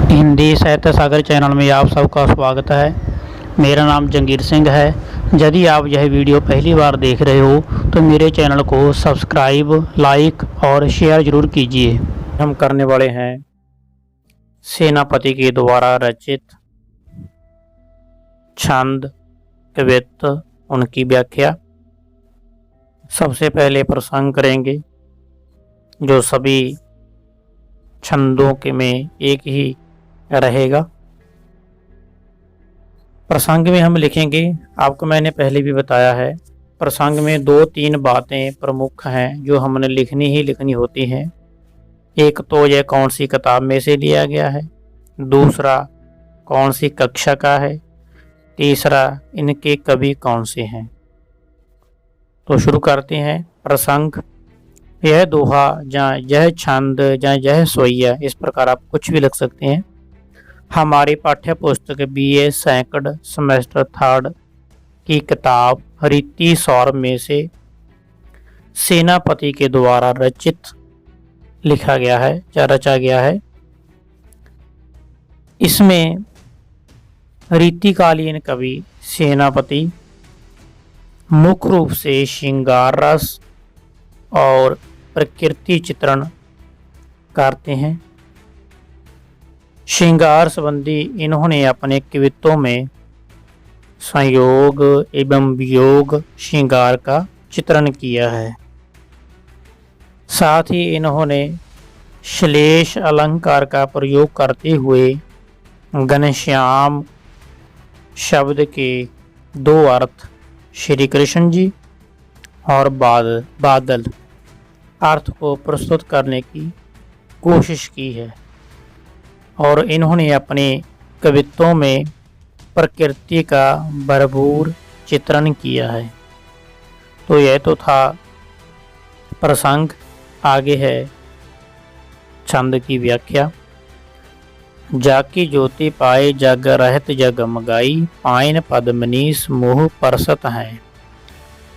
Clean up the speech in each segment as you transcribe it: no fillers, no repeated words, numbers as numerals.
हिंदी साहित्य सागर चैनल में आप सबका स्वागत है। मेरा नाम जंगीर सिंह है। यदि आप यह वीडियो पहली बार देख रहे हो तो मेरे चैनल को सब्सक्राइब, लाइक और शेयर ज़रूर कीजिए। हम करने वाले हैं सेनापति के द्वारा रचित छंद, कवित्त, उनकी व्याख्या। सबसे पहले प्रसंग करेंगे जो सभी छंदों के में एक ही रहेगा। प्रसंग में हम लिखेंगे, आपको मैंने पहले भी बताया है, प्रसंग में 2-3 बातें प्रमुख हैं जो हमने लिखनी ही लिखनी होती हैं। एक तो यह कौन सी किताब में से लिया गया है, दूसरा कौन सी कक्षा का है, तीसरा इनके कवि कौन से हैं। तो शुरू करते हैं। प्रसंग, यह दोहा या यह छंद या यह सोइया, इस प्रकार आप कुछ भी लिख सकते हैं। हमारी पाठ्य पुस्तक BA सेकंड सेमेस्टर 3 की किताब रीति सौरभ में से सेनापति के द्वारा रचित लिखा गया है या रचा गया है। इसमें रीतिकालीन कवि सेनापति मुख्य रूप से श्रृंगार रस और प्रकृति चित्रण करते हैं। श्रृंगार संबंधी इन्होंने अपने कवित्तों में संयोग एवं वियोग श्रृंगार का चित्रण किया है। साथ ही इन्होंने श्लेष अलंकार का प्रयोग करते हुए घनश्याम शब्द के 2 अर्थ, श्री कृष्ण जी और बादल अर्थ को प्रस्तुत करने की कोशिश की है। और इन्होंने अपने कवित्तों में प्रकृति का भरपूर चित्रण किया है। तो यह तो था प्रसंग। आगे है छंद की व्याख्या। जाकी ज्योति पाए जग रहत जगमगाई, पायन पद्मनीस मुँह परसत हैं।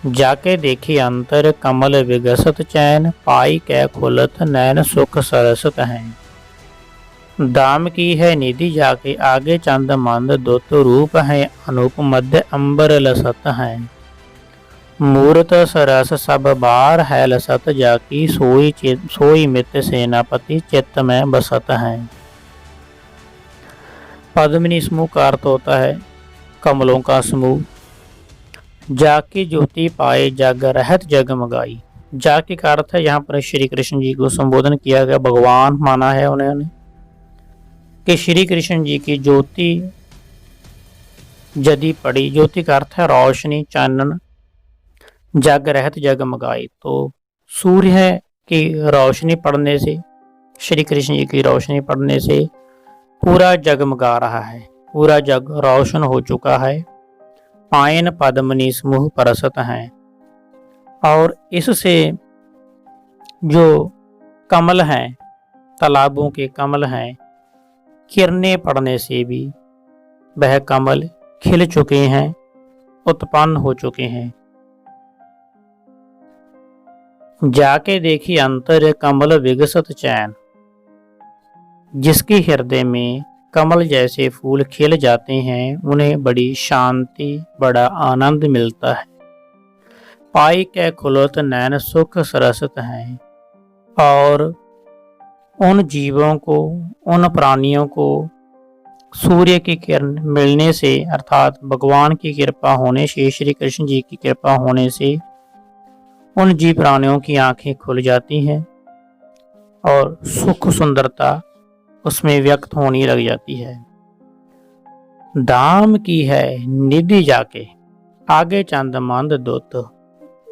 जाके देखी अंतर कमल विगसत चैन, पाई कै खुलत नैन सुख सरसत हैं। दाम की है निधि जाके आगे चंद मंद, दुत रूप है अनूप मध्य अंबर लसत हैं। मूर्त सरस सब बार है लसत जाकी, सोई मित सेनापति चित्त में बसत हैं। पद्मिनी समूह का अर्थ होता है कमलों का समूह। जाकी ज्योति पाए जग रहत जगमगाई, जाकी का अर्थ है यहाँ पर श्री कृष्ण जी को संबोधन किया गया, भगवान माना है उन्होंने कि श्री कृष्ण जी की ज्योति यदि पड़ी, ज्योति का अर्थ है रोशनी, चानन, जग रहत जगमगाई, तो सूर्य की रोशनी पड़ने से, श्री कृष्ण जी की रोशनी पड़ने से पूरा जगमगा रहा है, पूरा जग रोशन हो चुका है। पायन पद्मनी समूह परसत हैं, और इससे जो कमल हैं, तालाबों के कमल हैं, किरणें पड़ने से भी वह कमल खिल चुके हैं, उत्पन्न हो चुके हैं। जाके देखी अंतर कमल विगसत चैन, जिसके हृदय में कमल जैसे फूल खिल जाते हैं उन्हें बड़ी शांति, बड़ा आनंद मिलता है। पाई कै खुलत नैन सुख सरसत हैं, और उन जीवों को, उन प्राणियों को सूर्य की किरण मिलने से, अर्थात भगवान की कृपा होने से, श्री कृष्ण जी की कृपा होने से उन जीव प्राणियों की आंखें खुल जाती हैं और सुख सुंदरता उसमें व्यक्त होने लग जाती है। दाम की है निधि जाके आगे चंद मंद दुत,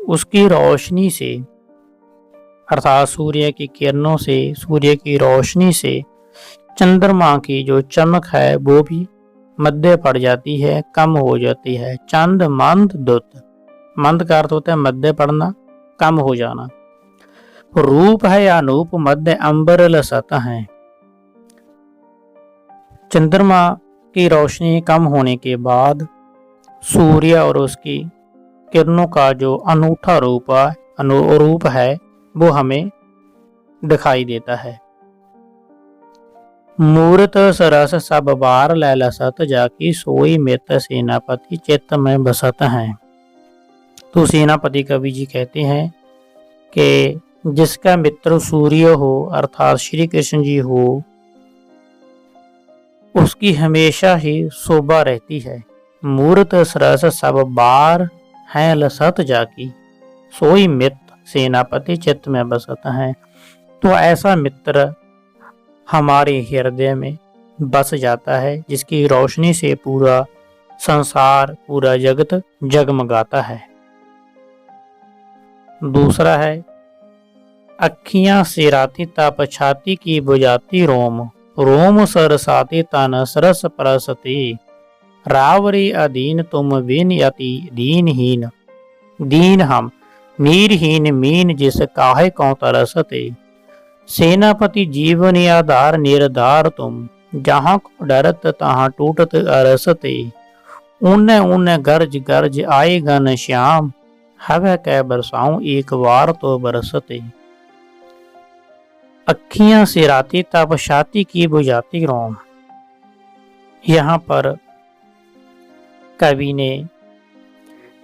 उसकी रोशनी से, अर्थात सूर्य की किरणों से, सूर्य की रोशनी से चंद्रमा की जो चमक है वो भी मध्य पड़ जाती है, कम हो जाती है। चंद मंद दुत, मंद का अर्थ होता है मध्य पड़ना, कम हो जाना। रूप है अनूप मध्य अंबर लसत हैं, चंद्रमा की रोशनी कम होने के बाद सूर्य और उसकी किरणों का जो अनूठा रूप है वो हमें दिखाई देता है। मूरत सरस सब बार लैलसत जाकी सोई मित सेनापति चित्त में बसत हैं। तो सेनापति कवि जी कहते हैं कि जिसका मित्र सूर्य हो अर्थात श्री कृष्ण जी हो, उसकी हमेशा ही शोभा रहती है। मूरत सरस सब बार है लसत जाकी सोई मित सेनापति चित्त में बसत है। तो ऐसा मित्र हमारे हृदय में बस जाता है जिसकी रोशनी से पूरा संसार पूरा जगत जगमगाता है। दूसरा है अखियां सिराती ताप छाती की बुझाती रोम, रोम सरसाती तन सरस परसती, रावरी अधीन तुम बिन यति दीनहीन, दीन हम नीरहीन मीन जिस काहे कौ तरसते, सेनापति जीवन आधार निर्धार तुम, जहाँ को डरत तहाँ टूटत अरसते, उन उन गर्ज गर्ज आए घन श्याम, हवै कै बरसाऊं एक बार तो बरसते। अखियां सिराती तब छाती की बुझाती रोम। यहाँ पर कवि ने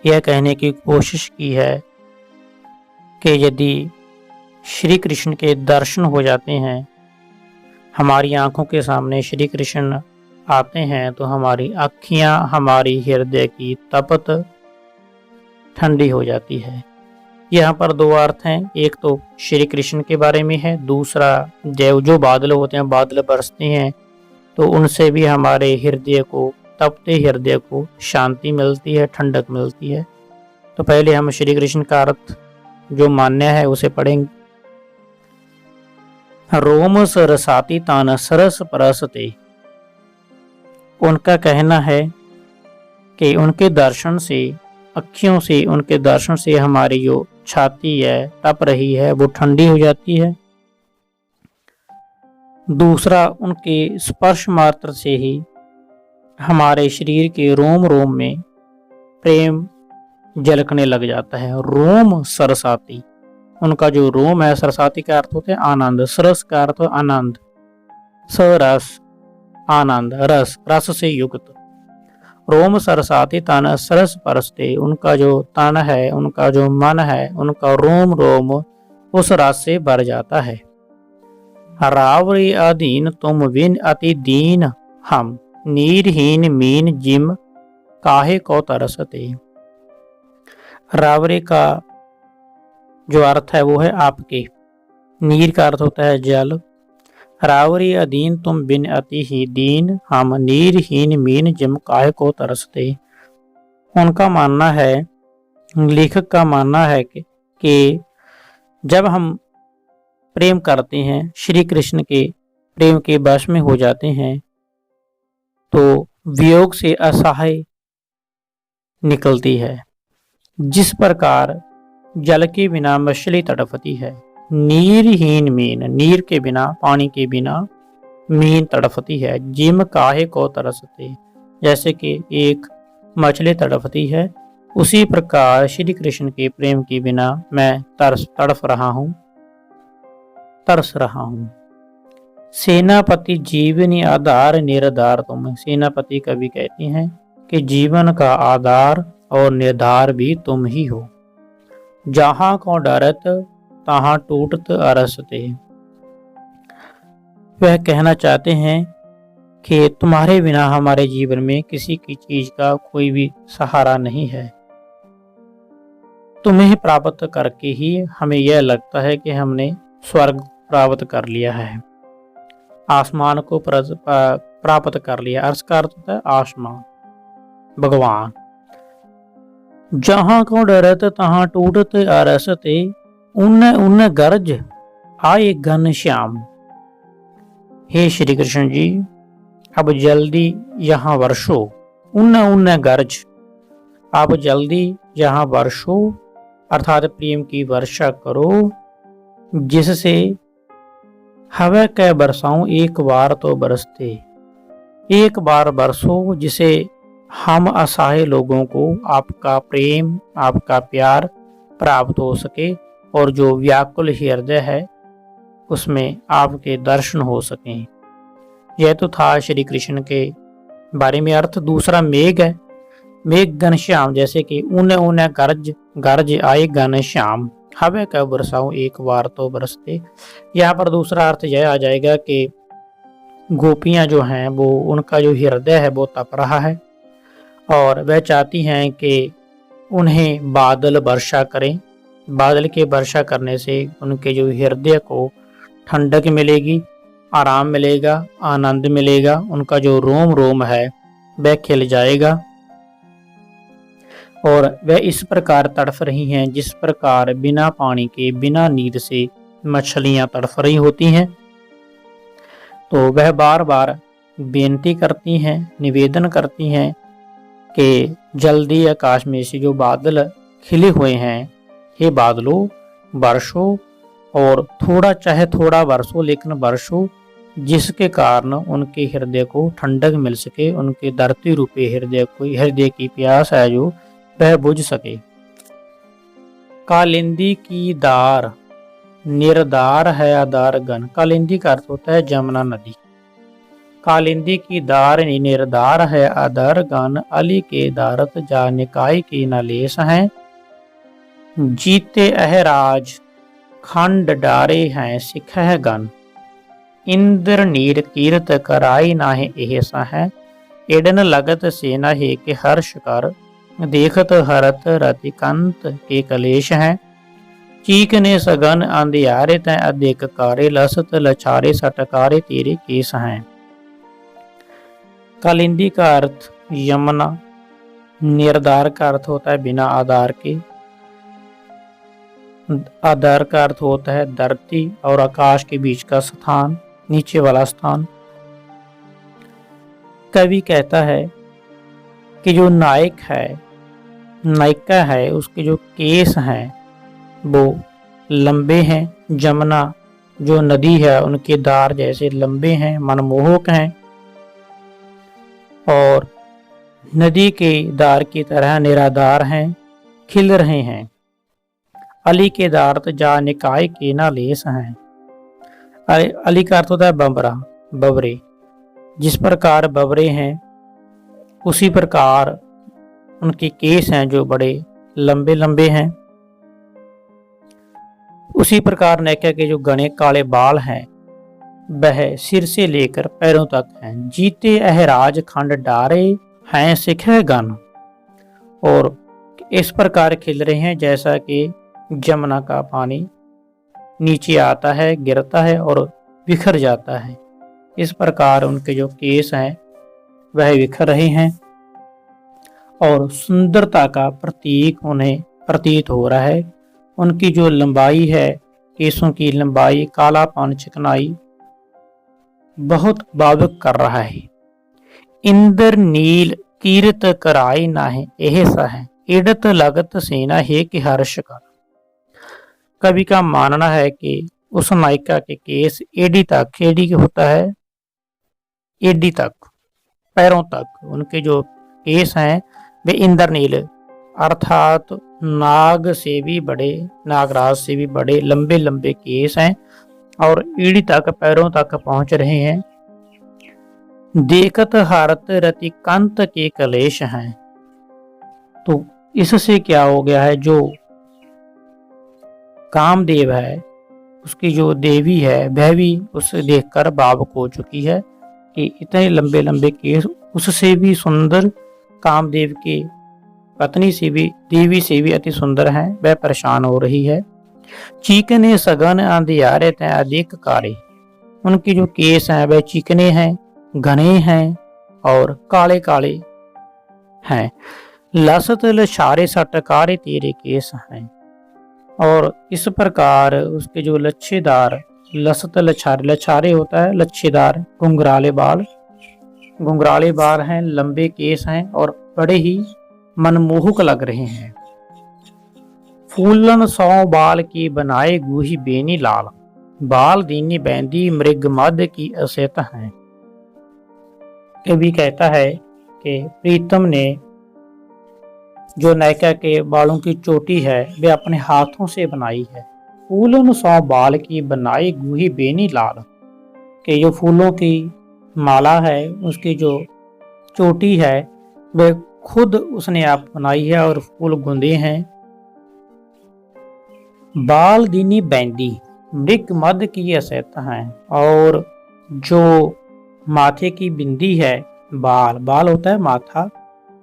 यह कहने की कोशिश की है कि यदि श्री कृष्ण के दर्शन हो जाते हैं, हमारी आंखों के सामने श्री कृष्ण आते हैं, तो हमारी अखियां हमारी हृदय की तपत ठंडी हो जाती है। यहाँ पर दो अर्थ हैं, एक तो श्री कृष्ण के बारे में है, दूसरा जो बादल होते हैं, बादल बरसते हैं तो उनसे भी हमारे हृदय को, तपते हृदय को शांति मिलती है, ठंडक मिलती है। तो पहले हम श्री कृष्ण का अर्थ जो मान्य है उसे पढ़ेंगे। रोम सरसाती तान सरस परसते। उनका कहना है कि उनके दर्शन से, अखियों से, उनके दर्शन से हमारी जो छाती है तप रही है वो ठंडी हो जाती है। दूसरा, उनके स्पर्श मात्र से ही हमारे शरीर के रोम रोम में प्रेम झलकने लग जाता है। रोम सरसाती, उनका जो रोम है, सरसाती का अर्थ होता है आनंद, सरस का अर्थ आनंद, सरस आनंद, रस, रस से युक्त। रोम सरसाती तन सरस परसते, उनका जो तन है, उनका जो मन है, उनका रोम रोम उस रस से भर जाता है। रावरी अधीन तुम बिन अति दीन हम, नीरहीन मीन जिम काहे को तरसते। रावरी का जो अर्थ है वो है आपके, नीर का अर्थ होता है जल, रावरी अधीन तुम बिन अति ही दीन हम, नीरहीन मीन जिम काहे को तरसते। उनका मानना है, लेखक का मानना है कि जब हम प्रेम करते हैं, श्री कृष्ण के प्रेम के वश में हो जाते हैं, तो वियोग से असहाय निकलती है। जिस प्रकार जल के बिना मछली तड़पती है, नीरहीन मीन, नीर के बिना, पानी के बिना मीन तड़पती है, जिम काहे को तरसते, जैसे कि एक मछली तड़पती है, उसी प्रकार श्री कृष्ण के प्रेम के बिना मैं तड़प रहा हूँ, तरस रहा हूँ। सेनापति जीवनी आधार निर्धार तुम। सेनापति कवि कहते हैं कि जीवन का आधार और निर्धार भी तुम ही हो, जहां को डरत तहां टूटत अरसते। वह कहना चाहते हैं कि तुम्हारे बिना हमारे जीवन में किसी की चीज का कोई भी सहारा नहीं है। तुम्हें प्राप्त करके ही हमें यह लगता है कि हमने स्वर्ग प्राप्त कर लिया है, आसमान को प्राप्त कर लिया। अर्थ का अर्थ होता है आसमान, भगवान। जहां को डरत तहां टूटत अरसते, उन उन गर्ज आए घन श्याम। हे श्री कृष्ण जी, अब जल्दी यहाँ वर्षो, उन उन गर्ज, आप जल्दी यहाँ वर्षो अर्थात प्रेम की वर्षा करो, जिससे हवा कै बरसाऊं एक बार तो बरसते। एक बार बरसो जिसे हम असहाय लोगों को आपका प्रेम, आपका प्यार प्राप्त हो सके, और जो व्याकुल हृदय है उसमें आपके दर्शन हो सकें। यह तो था श्री कृष्ण के बारे में अर्थ। दूसरा मेघ है। मेघ घनश्याम, जैसे कि ऊने ऊने गरज गरज आए घनश्याम, हवे कब बरसाऊं एक बार तो बरसते। यहाँ पर दूसरा अर्थ यह आ जाएगा कि गोपियां जो हैं वो, उनका जो हृदय है वो तप रहा है और वह चाहती हैं कि उन्हें बादल वर्षा करें। बादल के वर्षा करने से उनके जो हृदय को ठंडक मिलेगी, आराम मिलेगा, आनंद मिलेगा, उनका जो रोम रोम है वह खिल जाएगा। और वह इस प्रकार तड़फ रही हैं जिस प्रकार बिना पानी के, बिना नींद से मछलियां तड़फ रही होती हैं। तो वह बार बार बेनती करती हैं, निवेदन करती हैं कि जल्दी आकाश में से जो बादल खिले हुए हैं, हे बादलों वर्षो, और थोड़ा चाहे थोड़ा वर्षो लेकिन वर्षो, जिसके कारण उनके हृदय को ठंडक मिल सके, उनके धरती रूपी हृदय की प्यास है जो वह बुझ सके। कालिंदी की दार निर्दार है आधार गन। कालिंदी का अर्थ होता है जमुना नदी। कालिंदी की दार निर्दार है आधार गन, अली के दारत जा निकाय की नलेस हैं। जीते अहराज खंड डारे हैं सिखह गन, इंद्र नीर कीरत कराई नाहे एहसा है। एडन लगत सेना है के हर्ष कर, देखत हरत रतिकंत के कलेश हैं। चीकने सगन अंधियारे तय अधिक कारे, लसत लछारे सटकारे तेरे केस हैं। कालिंदी का अर्थ यमुना, निर्धार का अर्थ होता है बिना आधार के, आधार का अर्थ होता है धरती और आकाश के बीच का स्थान, नीचे वाला स्थान। कवि कहता है कि जो नायक है, नायिका है, उसके जो केस हैं वो लंबे हैं। जमुना जो नदी है उनके दार जैसे लंबे हैं, मनमोहक हैं, और नदी के दार की तरह निराधार हैं, खिल रहे हैं। अली के दारत जा निकाय के ना लेस हैं। अली का अर्थ होता है बबरा, बबरे। जिस प्रकार बबरे हैं उसी प्रकार उनके केस हैं जो बड़े लंबे लंबे हैं। उसी प्रकार नैका के जो घने काले बाल हैं वह सिर से लेकर पैरों तक हैं। जीते अहराज खंड डारे हैं सिखह गन, और इस प्रकार खिल रहे हैं जैसा कि जमुना का पानी नीचे आता है, गिरता है और बिखर जाता है। इस प्रकार उनके जो केस हैं वह बिखर रहे हैं और सुंदरता का प्रतीक उन्हें प्रतीत हो रहा है। उनकी जो लंबाई है, केसों की लंबाई, कालापन, चिकनाई बहुत भावुक कर रहा है। इंद्र नील कीरत कराई नाहे एहसा है, इडत लगत सेना है कि हर्ष कर। कवि का मानना है कि उस नायिका के केस एडी तक, एडी होता है एडी तक, पैरों तक, उनके जो केस हैं वे इंद्रनील अर्थात नाग से भी बड़े, नागराज से भी बड़े लंबे लंबे केस हैं और एड़ी तक, पैरों तक पहुंच रहे हैं। देखत हारत रतिकांत के कलेश हैं। तो इससे क्या हो गया है, जो कामदेव है उसकी जो देवी है वह भी उसे देखकर भावुक हो चुकी है कि इतने लंबे लंबे केस, उससे भी सुंदर, कामदेव की पत्नी से भी, देवी से भी अति सुंदर हैं। वह परेशान हो रही है। चीकने सघन अंधियारे तय अधिक कारे। उनके जो केस हैं वह चिकने हैं, घने हैं और काले काले हैं। लसत लछारे सटकारे तेरे केस हैं। और इस प्रकार उसके जो लच्छेदार, लसत लछारे, लछारे होता है लच्छेदार, घुंघराले बाल, घुंघराले बाल हैं, लंबे केस हैं और बड़े ही मनमोहक लग रहे हैं। फूलन सौ बाल की बनाए गूही बेनी लाल, बाल दीनी बैंदी मृग मद की असेत हैं। कवि कहता है कि प्रीतम ने जो नायिका के बालों की चोटी है वे अपने हाथों से बनाई है। फूलन सौ बाल की बनाई गूही बेनी लाल, के जो फूलों की माला है, उसकी जो चोटी है वह खुद उसने आप बनाई है और फूल गुंदे हैं। बाल दीनी बैंदी मृग मद की असैत है, और जो माथे की बिंदी है, बाल होता है माथा,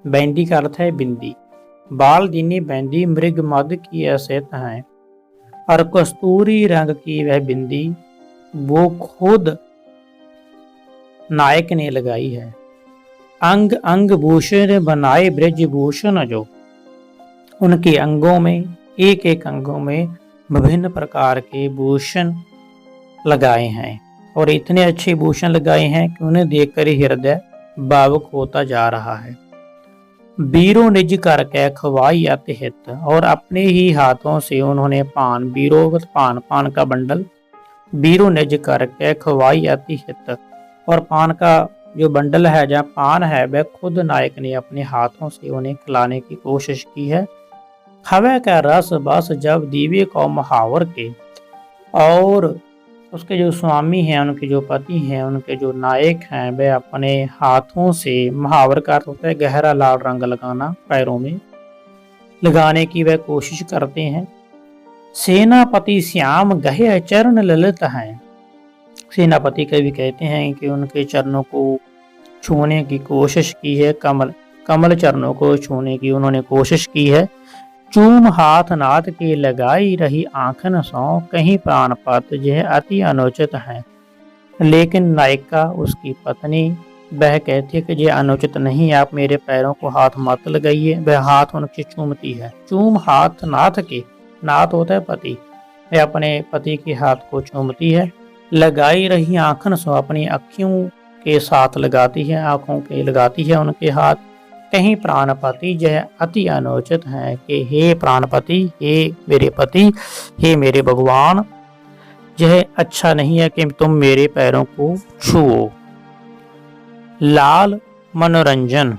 बैंदी का अर्थ है बिंदी। बाल दीनी बैंदी मृग मद की असैत है, और कस्तूरी रंग की वह बिंदी वो खुद नायक ने लगाई है। अंग अंग भूषण बनाए ब्रज भूषण, जो उनके अंगों में, एक एक अंगों में विभिन्न प्रकार के भूषण लगाए हैं, और इतने अच्छे भूषण लगाए हैं कि उन्हें देखकर ही हृदय भावुक होता जा रहा है। बीरो निज करके खवाई अति हित, और अपने ही हाथों से उन्होंने पान, बीरो पान का बंडल, बीरो निज करके खवाई अति हित, और पान का जो बंडल है, जहाँ पान है, वह खुद नायक ने अपने हाथों से उन्हें खिलाने की कोशिश की है। खवे का रस बस जब दीवे को महावर के, और उसके जो स्वामी हैं, उनके जो पति हैं, उनके जो नायक हैं, वे अपने हाथों से, महावर का अर्थ होता है गहरा लाल रंग लगाना, पैरों में लगाने की वह कोशिश करते हैं। सेनापति श्याम गहे चरण ललित हैं, सेनापति कवि कहते हैं कि उनके चरणों को छूने की कोशिश की है, कमल चरणों को छूने की उन्होंने कोशिश की है। चूम हाथ नाथ की लगाई रही आंखन सौ, कहीं प्राणपत यह अति अनुचित है। लेकिन नायिका, उसकी पत्नी, वह कहती है कि यह अनुचित नहीं, आप मेरे पैरों को हाथ मत लगाइए। वह हाथ उनकी चूमती है। चूम हाथ नाथ के, नाथ होता है पति, वह अपने पति के हाथ को चूमती है। लगाई रही आंखन सो, अपनी अखियों के साथ लगाती है, आंखों के लगाती है उनके हाथ। कहीं प्राणपति यह अति अनुचित है, कि हे प्राणपति, हे मेरे पति, हे मेरे भगवान, यह अच्छा नहीं है कि तुम मेरे पैरों को छुओ। लाल मनोरंजन,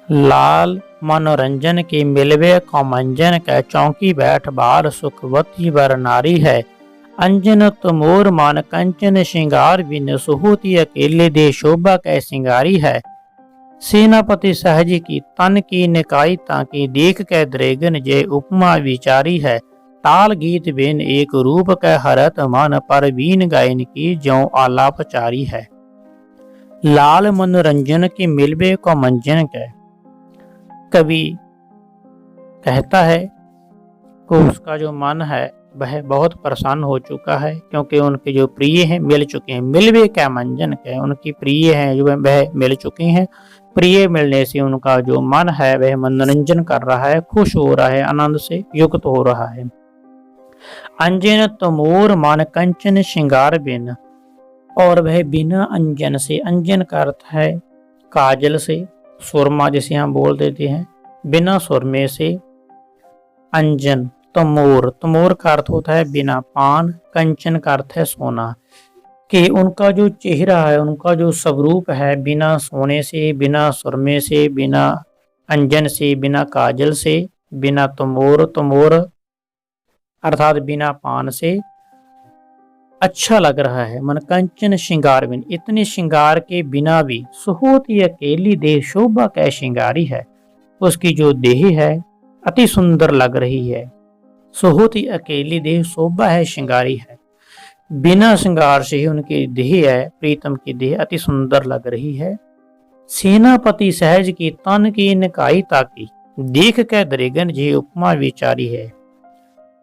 लाल मनोरंजन के मिलवे को मंजन का, चौकी बैठ बार सुखवती वर नारी है। अंजन तुमोर मान कंचन श्रृंगार बिन, सुहोती अकेले दे शोभा कै सिंगारी है। सेनापति सहज की तन की निकाई ताकि, देख कै द्रेगन जय उपमा विचारी है। ताल गीत बिन एक रूप कै हरत मन, पर बीन गायन की ज्यों आलापचारी है। लाल मनोरंजन के मिलवे को मंजन कै, कवि कहता है कि उसका जो मन है वह बहुत प्रसन्न हो चुका है, क्योंकि उनके जो प्रिय हैं मिल चुके हैं। मिलवे क्या मंजन क्या, उनकी प्रिय हैं जो वह मिल चुके हैं। प्रिय मिलने से उनका जो मन है वह मनोरंजन कर रहा है, खुश हो रहा है, आनंद से युक्त हो रहा है। अंजन तमोर मान कंचन श्रृंगार बिन, और वह बिना अंजन से, अंजन का अर्थ है काजल से, सुरमा जिसे हम बोल देते हैं, बिना सुरमे से। अंजन, तमोर, तमोर का अर्थ होता है बिना पान, कंचन का अर्थ है सोना, कि उनका जो चेहरा है, उनका जो स्वरूप है, बिना सोने से, बिना सुरमे से, बिना अंजन से, बिना काजल से, बिना तमोर, तमोर अर्थात बिना पान से अच्छा लग रहा है। मन कंचन श्रृंगार बिन, इतने श्रृंगार के बिना भी सुहोती अकेली देह शोभा कै श्रृंगारी है, उसकी जो देह है अति सुंदर लग रही है। सुहोती अकेली देह शोभा है, श्रृंगारी है। बिना श्रृंगार से ही उनकी देह है, प्रीतम की देह अति सुंदर लग रही है। सेनापति सहज की तन की निकाई ताकी, देख के द्रेगन जी उपमा विचारी है।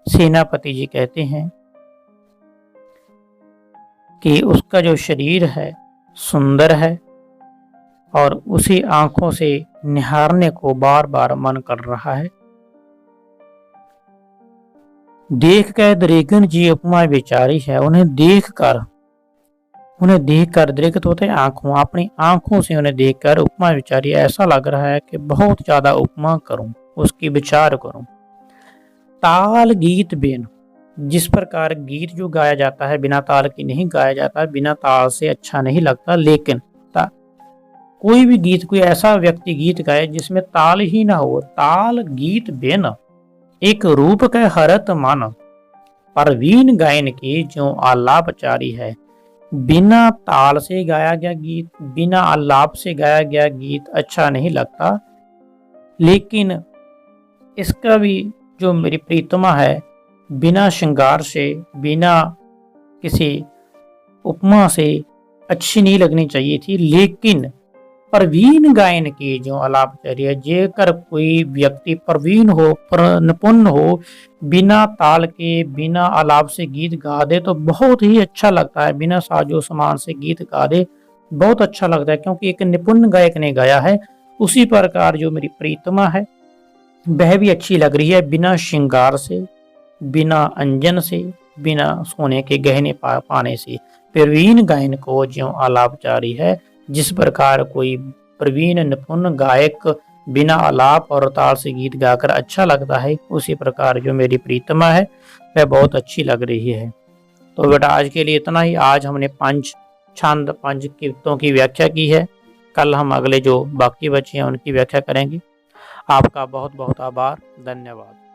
सेनापति जी कहते हैं कि उसका जो शरीर है सुंदर है, और उसी आंखों से निहारने को बार बार मन कर रहा है। देख कर द्रेगन जी उपमा विचारी है, उन्हें देखकर द्रेगत होते हैं आंखों, अपनी आंखों से उन्हें देखकर उपमा विचारी, ऐसा लग रहा है कि बहुत ज्यादा उपमा करूं, उसकी विचार करूं। ताल गीत बिन, जिस प्रकार गीत जो गाया जाता है बिना ताल के नहीं गाया जाता, बिना ताल से अच्छा नहीं लगता, लेकिन कोई भी गीत, कोई ऐसा व्यक्ति गीत गाए जिसमें ताल ही ना हो। ताल गीत बिन एक रूप के हरत मन, परवीन गायन की जो आलापचारी है, बिना ताल से गाया गया गीत, बिना आलाप से गाया गया गीत अच्छा नहीं लगता। लेकिन इसका भी जो मेरी प्रीतमा है, बिना श्रृंगार से, बिना किसी उपमा से अच्छी नहीं लगनी चाहिए थी। लेकिन प्रवीण गायन की जो आलापचार्य, जेकर कोई व्यक्ति प्रवीण हो, निपुण हो, बिना ताल के, बिना आलाप से गीत गा दे तो बहुत ही अच्छा लगता है। बिना साजो सामान से गीत गा दे बहुत अच्छा लगता है, क्योंकि एक निपुण गायक ने गाया है। उसी प्रकार जो मेरी प्रीतमा है वह भी अच्छी लग रही है, बिना श्रृंगार से, बिना अंजन से, बिना सोने के गहने पाने से। प्रवीण गायन को जो आलापचारी है, जिस प्रकार कोई प्रवीण निपुण गायक बिना आलाप और ताल से गीत गाकर अच्छा लगता है, उसी प्रकार जो मेरी प्रीतमा है वह बहुत अच्छी लग रही है। तो बेटा आज के लिए इतना ही। आज हमने पंच छंद, पंच कीर्तों की व्याख्या की है। कल हम अगले जो बाकी बचे हैं उनकी व्याख्या करेंगे। आपका बहुत बहुत आभार, धन्यवाद।